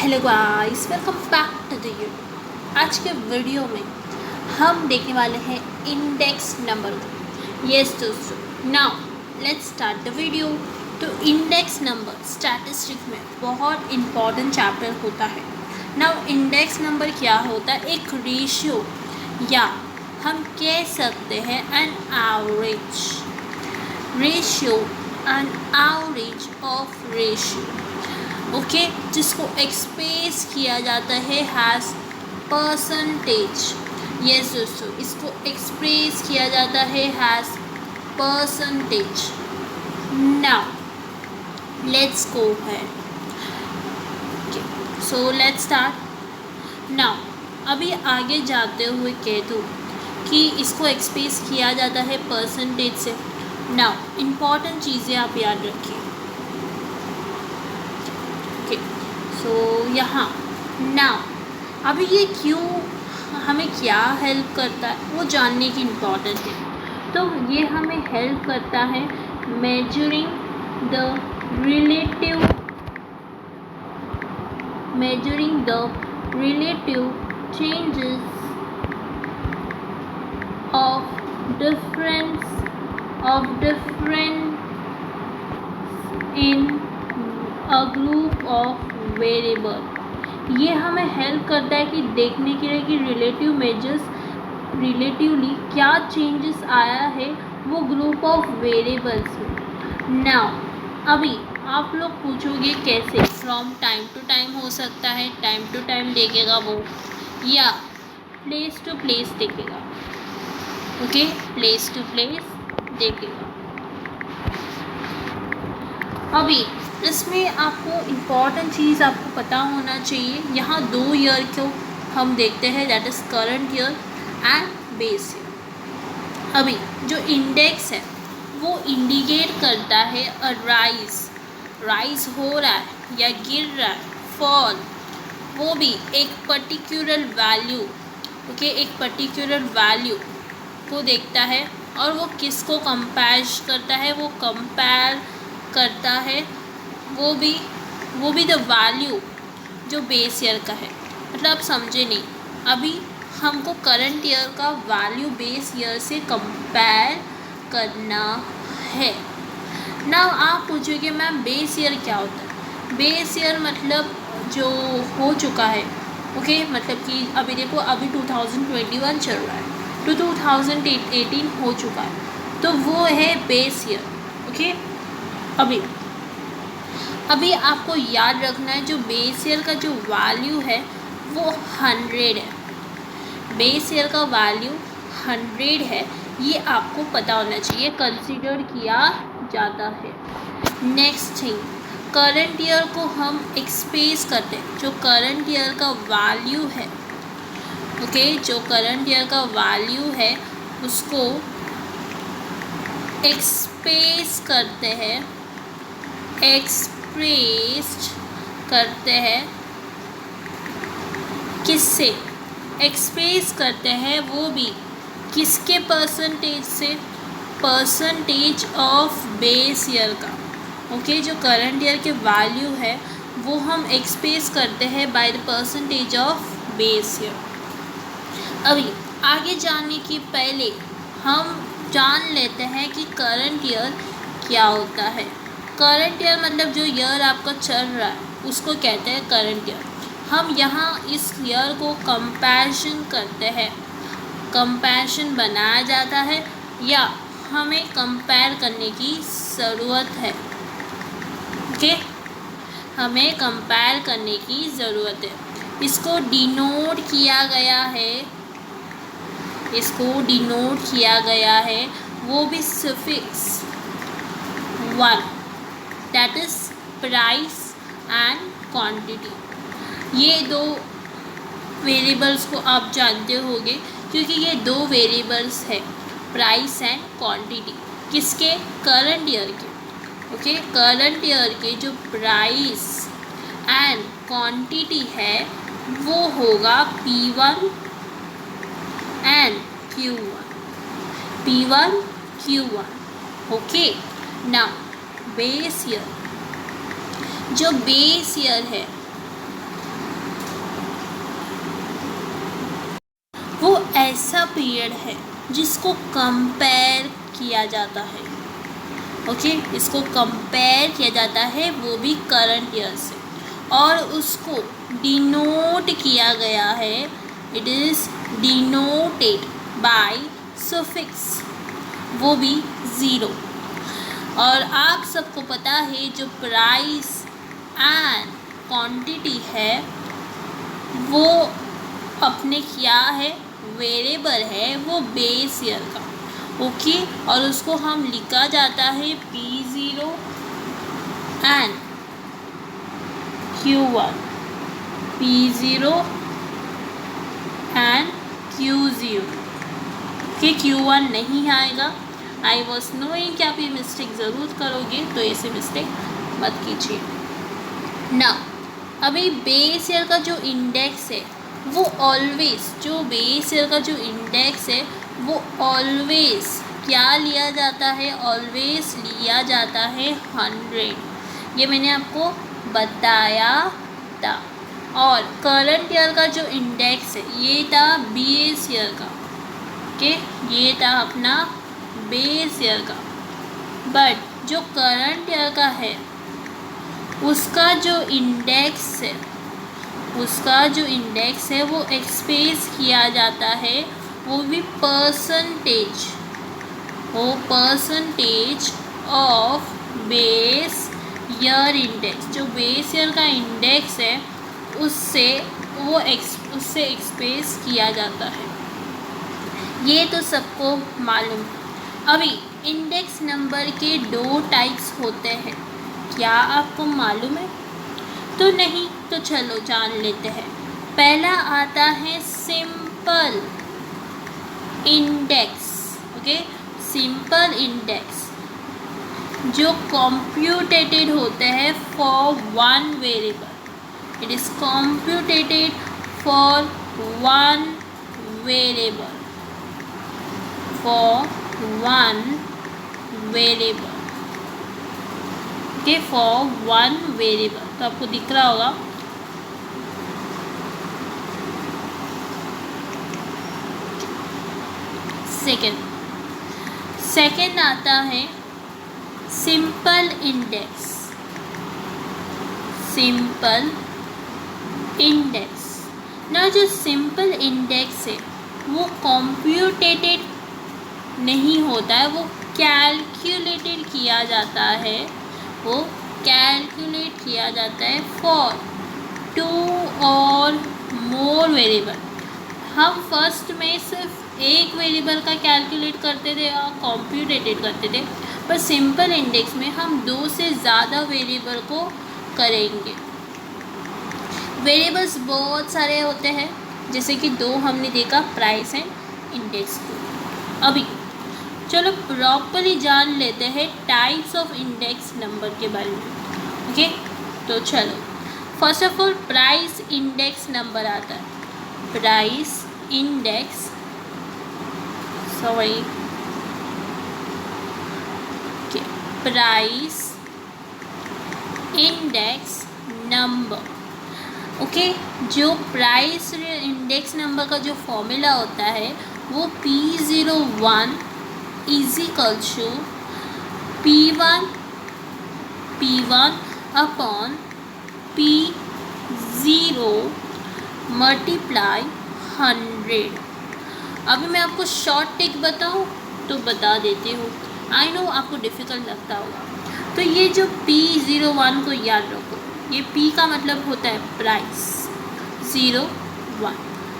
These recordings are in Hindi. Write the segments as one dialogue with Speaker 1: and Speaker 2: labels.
Speaker 1: Hello guys, welcome back to the YouTube. आज के वीडियो में हम देखने वाले हैं इंडेक्स नंबर को। यस दोस्तों, now let's start the video. तो इंडेक्स नंबर स्टैटिस्टिक्स में बहुत इम्पॉर्टेंट चैप्टर होता है। नाउ इंडेक्स नंबर क्या होता है? एक रेशियो या हम कह सकते हैं an average ratio, an average of ratio, okay, जिसको एक्सप्रेस किया जाता है हैज़ परसेंटेज। यस दोस्तों, इसको एक्सप्रेस किया जाता है has percentage. Now let's go है। So let's start. नाउ अभी आगे जाते हुए कह दूँ कि इसको एक्सप्रेस किया जाता है परसेंटेज से। नाउ इम्पॉर्टेंट चीज़ें आप याद रखिए। सो यहाँ नाउ अभी ये क्यों हमें क्या हेल्प करता है वो जानने की इम्पॉर्टेंट है। तो ये हमें हेल्प करता है measuring the relative changes of difference in a group of variable. ये हमें हेल्प करता है कि देखने के लिए कि रिलेटिवली क्या चेंजेस आया है वो ग्रुप ऑफ वेरिएबल्स में। नाउ अभी आप लोग पूछोगे कैसे? फ्रॉम टाइम टू टाइम हो सकता है, टाइम टू टाइम देखेगा वो, या प्लेस टू प्लेस देखेगा। ओके, प्लेस टू प्लेस देखेगा। अभी इसमें आपको इम्पॉर्टेंट चीज़ आपको पता होना चाहिए। यहाँ 2 ईयर को हम देखते हैं, that is current year and base year. अभी जो इंडेक्स है वो इंडिकेट करता है अ राइज हो रहा है या गिर रहा है, फॉल, वो भी एक पर्टिकुलर वैल्यू, ओके, एक पर्टिकुलर वैल्यू को देखता है। और वो किसको कंपेयर करता है? वो कंपेयर करता है वो भी द वैल्यू जो बेस ईयर का है। मतलब आप समझे नहीं, अभी हमको करंट ईयर का वैल्यू बेस ईयर से कंपेयर करना है। ना आप पूछोगे मैम बेस ईयर क्या होता है? बेस ईयर मतलब जो हो चुका है, ओके, मतलब कि अभी देखो, अभी 2021 चल रहा है तो 2018 हो चुका है, तो वो है बेस ईयर। ओके, अभी आपको याद रखना है जो बेस ईयर का जो वैल्यू है वो 100 है। बेस ईयर का वैल्यू 100 है, ये आपको पता होना चाहिए, कंसीडर किया जाता है। नेक्स्ट थिंग, करंट ईयर को हम एक्सप्रेस करते हैं, जो करंट ईयर का वैल्यू है, ओके, जो करंट ईयर का वैल्यू है उसको एक्सप्रेस करते हैं किससे? एक्सप्रेस करते हैं वो भी किसके परसेंटेज से? परसेंटेज ऑफ बेस ईयर का। ओके, जो करंट ईयर के वैल्यू है वो हम एक्सप्रेस करते हैं by the percentage of base year. अभी आगे जाने के पहले हम जान लेते हैं कि करंट ईयर क्या होता है। करंट ईयर मतलब जो ईयर आपका चल रहा है उसको कहते हैं करंट ईयर। हम यहाँ इस ईयर को कंपैरिजन करते हैं, कंपैरिजन बनाया जाता है या हमें कंपेयर करने की ज़रूरत है। ओके, हमें कंपेयर करने की ज़रूरत है। इसको डिनोट किया गया है, वो भी suffix 1, that is price and quantity. ये 2 वेरिएबल्स को आप जानते होंगे क्योंकि ये 2 वेरिएबल्स है, प्राइस एंड क्वांटिटी, किसके? करंट ईयर के। ओके, करंट ईयर के जो प्राइस एंड क्वांटिटी है वो होगा P1 and Q1। Okay, now base year, जो बेस ईयर है पीरियड है जिसको कंपेयर किया जाता है, ओके, इसको कंपेयर किया जाता है वो भी करंट ईयर से, और उसको डिनोट किया गया है, it is denoted by suffix, वो भी ज़ीरो। और आप सबको पता है जो प्राइस एंड क्वांटिटी है वो अपने क्या है, वेरिएबल है, वो बेस ईयर का, ओके, और उसको हम लिखा जाता है P0 and Q1, P0 and Q0, कि Q1 नहीं आएगा। आई वॉज नोइंग कि आप ये मिस्टेक ज़रूर करोगे, तो ऐसे मिस्टेक मत कीजिए ना। अभी बेस ईयर का जो इंडेक्स है वो ऑलवेज, जो बेस ईयर का जो इंडेक्स है वो ऑलवेज क्या लिया जाता है, ऑलवेज लिया जाता है 100, ये मैंने आपको बताया था। और करंट ईयर का जो इंडेक्स है ये था बेस ईयर का, ओके, ये था अपना बेस ईयर का, बट जो करंट ईयर का है उसका जो इंडेक्स है, उसका जो इंडेक्स है वो एक्सप्रेस किया जाता है, वो भी परसेंटेज, वो percentage of base year index, जो बेस ईयर का इंडेक्स है उससे उससे एक्सप्रेस किया जाता है। ये तो सबको मालूम है। अभी इंडेक्स नंबर के 2 टाइप्स होते हैं, क्या आपको मालूम है? तो नहीं, तो चलो जान लेते हैं। पहला आता है simple index, okay, simple index जो कंप्यूटेटेड होते हैं for one variable, it is computed for one variable, for one variable, okay, for one variable. तो आपको दिख रहा होगा, सेकेंड आता है सिंपल इंडेक्स, सिंपल इंडेक्स ना, जो सिंपल इंडेक्स है वो कंप्यूटेटेड नहीं होता है, वो कैलकुलेटेड किया जाता है, वो कैलकुलेट किया जाता है फॉर 2 और मोर वेरिएबल। हम फर्स्ट में सिर्फ एक वेरिएबल का कैलकुलेट करते थे और कंप्यूटेटेड करते थे, पर सिंपल इंडेक्स में हम 2 से ज़्यादा वेरिएबल को करेंगे। वेरिएबल्स बहुत सारे होते हैं, जैसे कि 2 हमने देखा, प्राइस एंड इंडेक्स को। अभी चलो प्रॉपरली जान लेते हैं टाइप्स ऑफ इंडेक्स नंबर के बारे में, ओके। तो चलो first of all price index number आता है, price index, sorry, price index number, okay. जो प्राइस इंडेक्स नंबर का जो फॉर्मूला होता है वो P01 is equal to P1 upon P0 multiply 100। अभी मैं आपको शॉर्ट टिक बताऊँ तो बता देती हूँ, आई नो आपको डिफ़िकल्ट लगता होगा। तो ये जो P01 को याद रखो, ये P का मतलब होता है प्राइस, 01।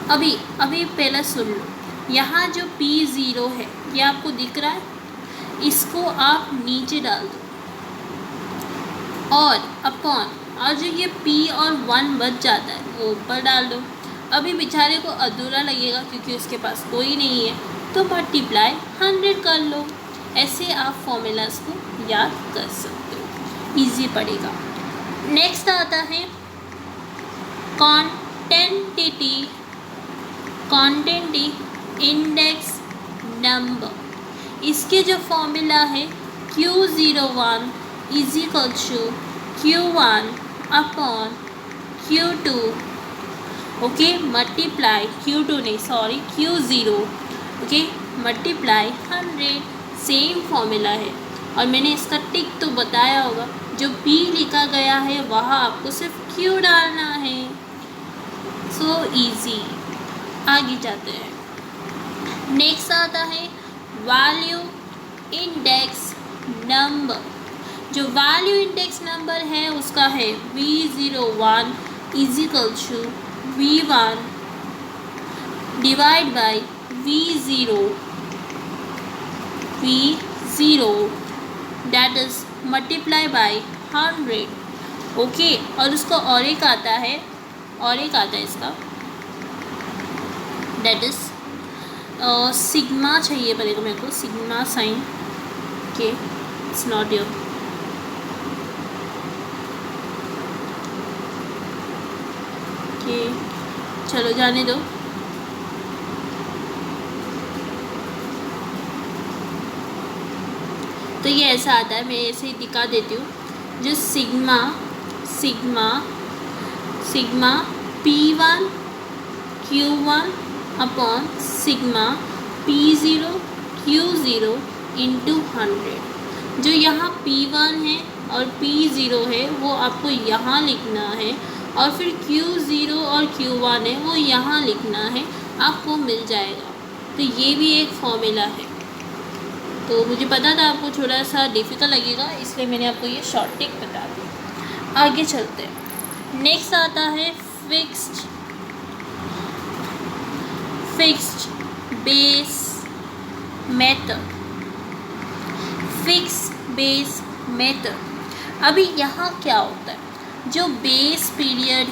Speaker 1: अभी पहला सुन लो, यहाँ जो P0 है ये आपको दिख रहा है, इसको आप नीचे डाल दो, और अपॉन, और जो ये P और 1 बच जाता है वो ऊपर डाल दो। अभी बेचारे को अधूरा लगेगा क्योंकि उसके पास कोई नहीं है, तो मल्टीप्लाई 100 कर लो। ऐसे आप फॉर्मूलाज को याद कर सकते हो, इजी पड़ेगा। नेक्स्ट आता है क्वांटिटी इंडेक्स नंबर। इसके जो फॉर्मूला है Q01 is equal to Q1 upon Q2, okay, multiply Q0 okay, multiply 100, same formula है। और मैंने इसका टिक तो बताया होगा, जो P लिखा गया है वहाँ आपको सिर्फ Q डालना है। So easy. आगे जाते हैं। नेक्स्ट आता है वैल्यू इंडेक्स नंबर। जो वैल्यू इंडेक्स नंबर है उसका है V01 is equal to V1 divide by V0 that is multiply by 100। Okay, और उसको और एक आता है इसका, दैट इज सिग्मा चाहिए पड़ेगा मेरे को, सिग्मा साइन के, इट्स नॉट योर। ओके, चलो जाने दो। तो ये ऐसा आता है, मैं ऐसे ही दिखा देती हूँ। जो sigma P1 Q1 upon sigma P0 Q0 into 100। जो यहाँ P1 है और P0 है वो आपको यहाँ लिखना है, और फिर Q0 और Q1 है वो यहाँ लिखना है, आपको मिल जाएगा। तो ये भी एक फॉर्मूला है। तो मुझे पता था आपको थोड़ा सा डिफ़िकल्ट लगेगा, इसलिए मैंने आपको ये शॉर्ट टिक बता दी। आगे चलते हैं। नेक्स्ट आता है fixed base method. Fixed base method. अभी यहाँ क्या होता है, जो बेस पीरियड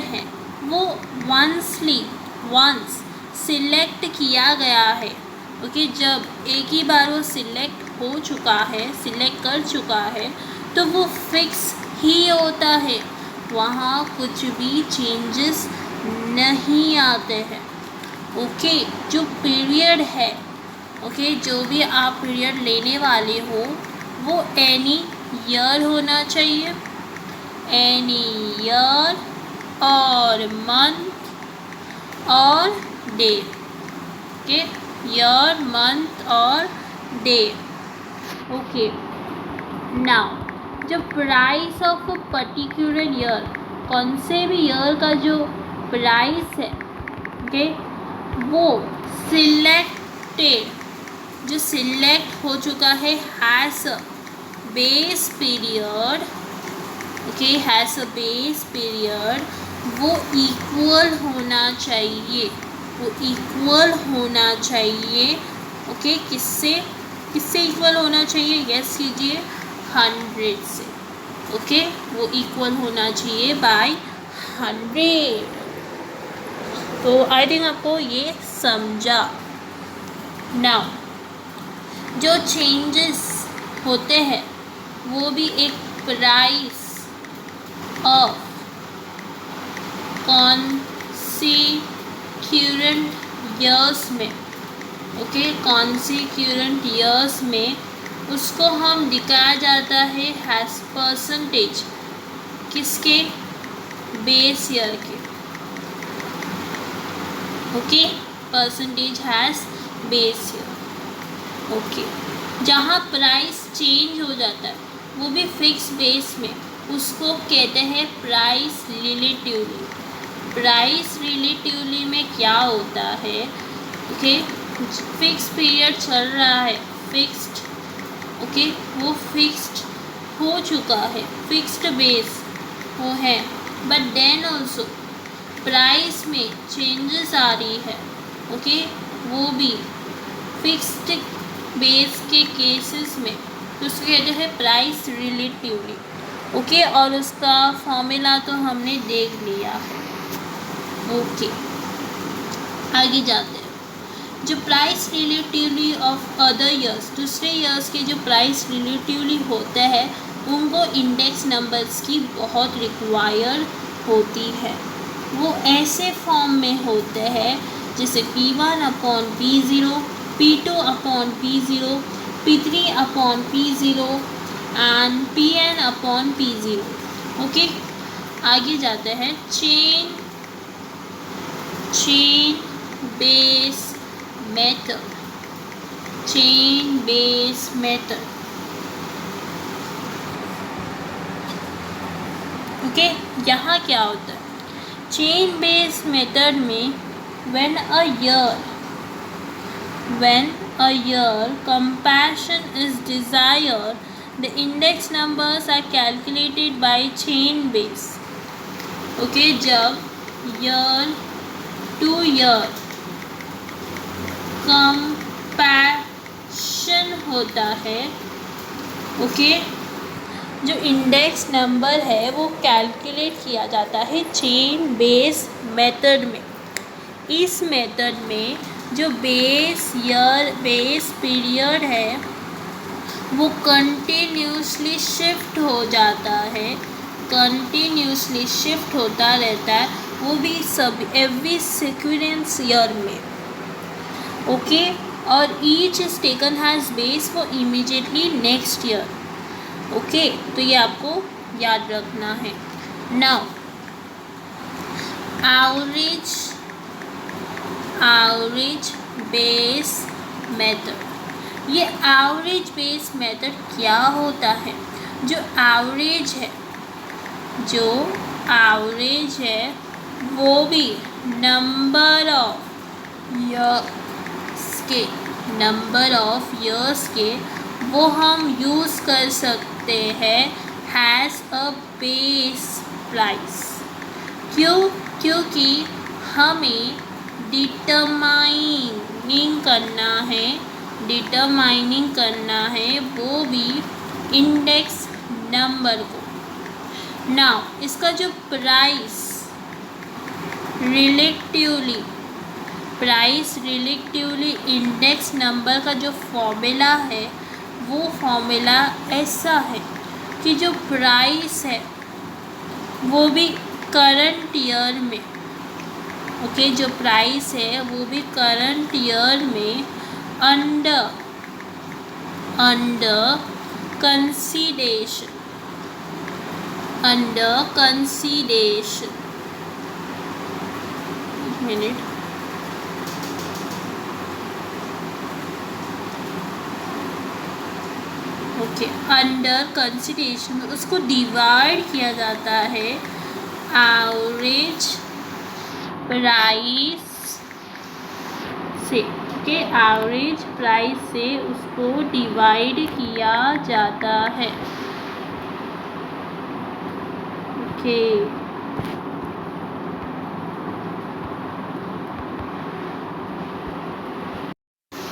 Speaker 1: है वो वंस सिलेक्ट किया गया है। ओके, जब एक ही बार वो सिलेक्ट कर चुका है तो वो फिक्स ही होता है, वहाँ कुछ भी चेंजेस नहीं आते हैं। ओके, जो पीरियड है, ओके, जो भी आप पीरियड लेने वाले हो वो एनी ईयर होना चाहिए, एनी ईयर और मंथ और डे। ओके, ईयर, मंथ और डे। ओके, नाउ जो price of a particular year, कौन से भी ईयर का जो प्राइस है, ओके, वो जो सिलेक्ट हो चुका है has a base period, okay, has a base period, वो इक्वल होना चाहिए, ओके, किससे इक्वल होना चाहिए, गेस कीजिए, 100 से। ओके, वो इक्वल होना चाहिए बाय 100। तो आई थिंक आपको ये समझा। नाउ जो चेंजेस होते हैं वो भी एक प्राइस ऑफ कॉन्सिक्यूरेंट ईयर्स में, ओके, कॉन्सिक्यूरेंट ईयर्स में उसको हम दिखाया जाता है हैज़ परसेंटेज, किसके, बेस ईयर के। Okay, percentage has base year. Okay, जहाँ प्राइस चेंज हो जाता है वो भी फिक्स बेस में, उसको कहते हैं प्राइस रिलेटिवली। प्राइस रिलेटिवली में क्या होता है, ओके, फिक्स पीरियड चल रहा है, फिक्स्ड, ओके, वो फिक्स्ड हो चुका है, फिक्स्ड बेस वो है, बट देन ऑल्सो प्राइस में चेंजेस आ रही है, ओके, वो भी फिक्स्ड बेस के केसेस में, तो उसको कहते हैं प्राइस रिलेटिवली। ओके, और उसका फॉर्मूला तो हमने देख लिया है। ओके, आगे जाते हैं। जो price relatively of other years, दूसरे ईयर्स के जो प्राइस रिलेटिवली होते हैं उनको इंडेक्स नंबर्स की बहुत रिक्वायर होती है। वो ऐसे फॉर्म में होते हैं जैसे P1 upon P0, P2 upon P0, P3 upon P0 and Pn upon P0। Okay, आगे जाते हैं। chain based method, chain based method. Okay, यहाँ क्या होता है चेन बेस्ड मेथड में when a year comparison is desired, the index numbers are calculated by chain base. Okay, जब year to year कंपैरिजन होता है, ओके, जो इंडेक्स नंबर है वो कैलकुलेट किया जाता है चेन बेस मेथड में। इस मेथड में जो बेस पीरियड है वो कंटिन्यूसली शिफ्ट हो जाता है, कंटिन्यूसली शिफ्ट होता रहता है, वो भी सब एवरी सीक्वेंस ईयर में, ओके। और each is taken has base for immediately next year, okay. तो ये आपको याद रखना है। नाउ एवरेज बेस मेथड, ये एवरेज बेस मेथड क्या होता है? जो एवरेज है वो भी नंबर ऑफ ईयर्स के वो हम यूज़ कर सकते हैं हैज़ अ बेस प्राइस। क्योंकि हमें डिटरमाइनिंग करना है वो भी इंडेक्स नंबर को। नाउ इसका जो प्राइस रिलेटिवली इंडेक्स नंबर का जो फॉर्मूला है वो फॉर्मूला ऐसा है कि जो प्राइस है वो भी करंट ईयर में, ओके, जो प्राइस है वो भी करंट ईयर में under consideration, minute, okay, under consideration उसको डिवाइड किया जाता है एवरेज प्राइस से, ओके, एवरेज प्राइस से उसको डिवाइड किया जाता है, ओके।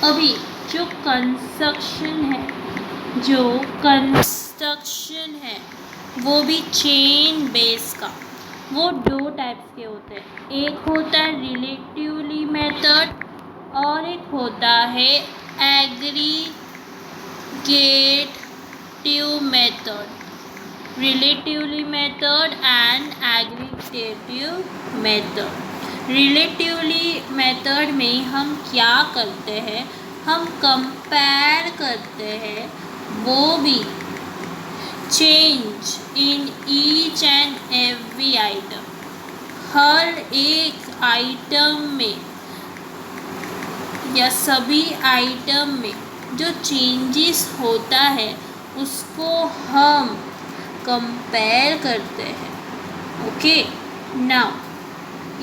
Speaker 1: अभी जो कंस्ट्रक्शन है वो भी चेन बेस का, वो दो टाइप्स के होते हैं। एक होता है रिलेटिवली मेथड और एक होता है aggregative method, relatively method and aggregative method. Relatively method में हम क्या करते हैं, हम कंपेयर करते हैं वो भी change in each and every item, हर एक आइटम में या सभी आइटम में जो चेंजेस होता है उसको हम कंपेयर करते हैं, ओके। नाउ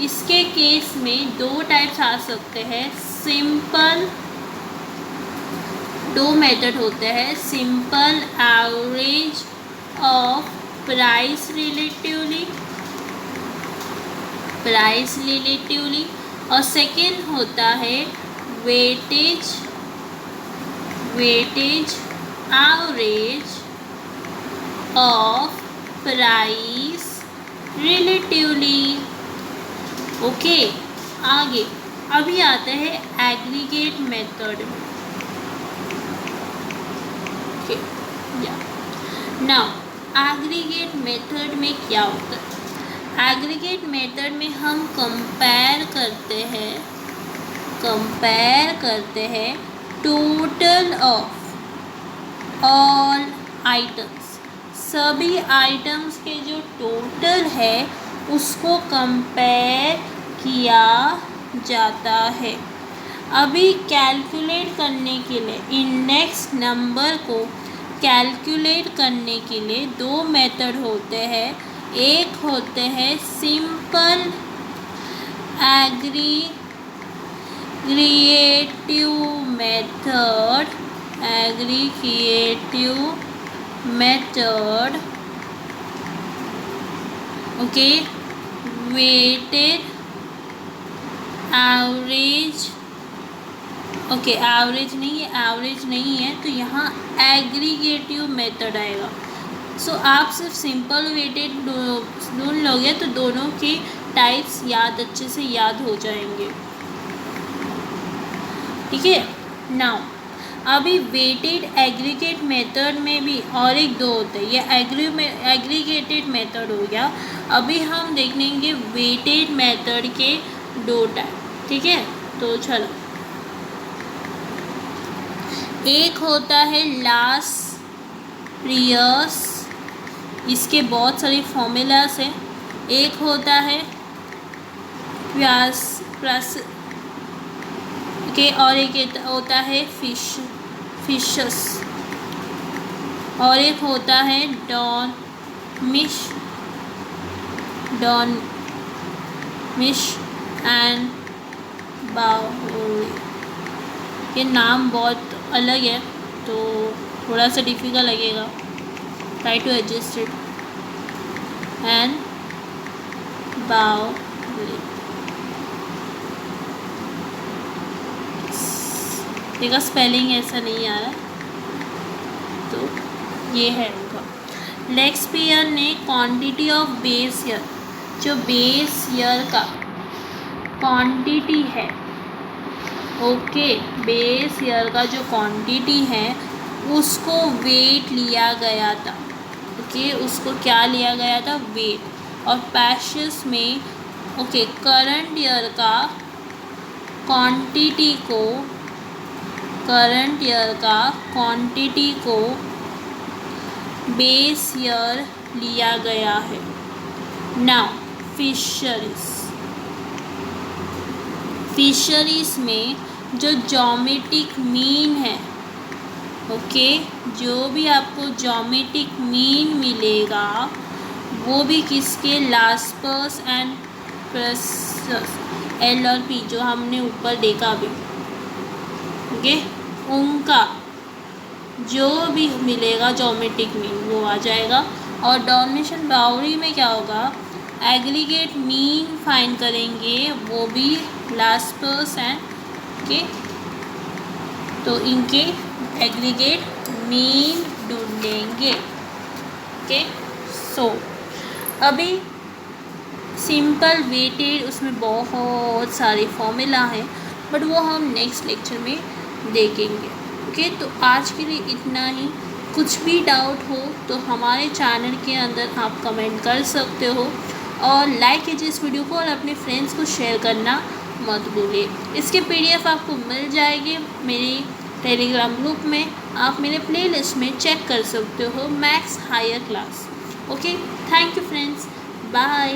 Speaker 1: इसके केस में दो टाइप्स आ सकते हैं, दो मेथड होते हैं, simple average of price relatively और सेकेंड होता है weightage average of price relatively, okay. आगे अभी आते हैं एग्रीगेट मेथड में, ओके। नाउ एग्रीगेट मेथड में क्या होता है? एग्रीगेट मेथड में हम कंपेयर करते हैं टोटल ऑफ ऑल आइटम्स, सभी आइटम्स के जो टोटल है उसको कंपेयर किया जाता है। अभी कैलकुलेट करने के लिए इंडेक्स नंबर को कैलकुलेट करने के लिए दो मेथड होते हैं। एक होते हैं simple aggregative method okay, weighted average okay, average नहीं है तो यहाँ एग्रीगेटिव मेथड आएगा। सो आप सिर्फ सिंपल वेटेड ढूंढ लोगे तो दोनों के टाइप्स अच्छे से याद हो जाएंगे। ठीक है। नाउ अभी वेटेड एग्रीगेट मेथड में भी और एक दो होते हैं। ये एग्रीगेटेड मेथड हो गया। अभी हम देख लेंगे वेटेड मेथड के दो टाइप। ठीक है, तो चलो, एक होता है लास्ट प्रीवियस, इसके बहुत सारे फॉर्मूलास हैं। एक होता है के और एक होता है फिशस और एक होता है डॉर्मिश एंड बाउरी। ये नाम बहुत अलग है तो थोड़ा सा डिफिकल्ट लगेगा, try to adjust it. And Bowley, देखा स्पेलिंग ऐसा नहीं आ रहा, तो ये है उनका। शेक्सपियर ने क्वांटिटी ऑफ बेस ईयर, जो बेस ईयर का क्वांटिटी है, ओके, बेस ईयर का जो क्वांटिटी है उसको वेट लिया गया था। ओके, उसको क्या लिया गया था? वेट। और पैसेज में ओके, करंट ईयर का क्वांटिटी को बेस ईयर लिया गया है। नाउ फिशरीज में जो ज्योमेट्रिक मीन है, ओके, जो भी आपको ज्योमेट्रिक मीन मिलेगा वो भी किसके? लास्पर्स एंड प्रेसस, एल और पी, जो हमने ऊपर देखा अभी, ओके, उनका जो भी मिलेगा ज्योमेट्रिक मीन वो आ जाएगा। और डॉर्मिशन बाउरी में क्या होगा? एग्रीगेट मीन फाइंड करेंगे, वो भी लास्पर्स एंड के, तो इनके एग्रीगेट मीन ढूंढेंगे। ओके, सो अभी सिंपल वेटेड, उसमें बहुत सारे फॉर्मूला हैं बट वो हम नेक्स्ट लेक्चर में देखेंगे। ओके, तो आज के लिए इतना ही। कुछ भी डाउट हो तो हमारे चैनल के अंदर आप कमेंट कर सकते हो और लाइक कीजिए इस वीडियो को और अपने फ्रेंड्स को शेयर करना मत भूलिए। इसके PDF आपको मिल जाएगी मेरी टेलीग्राम ग्रुप में, आप मेरे प्लेलिस्ट में चेक कर सकते हो, maths higher class. Okay, thank you friends, bye.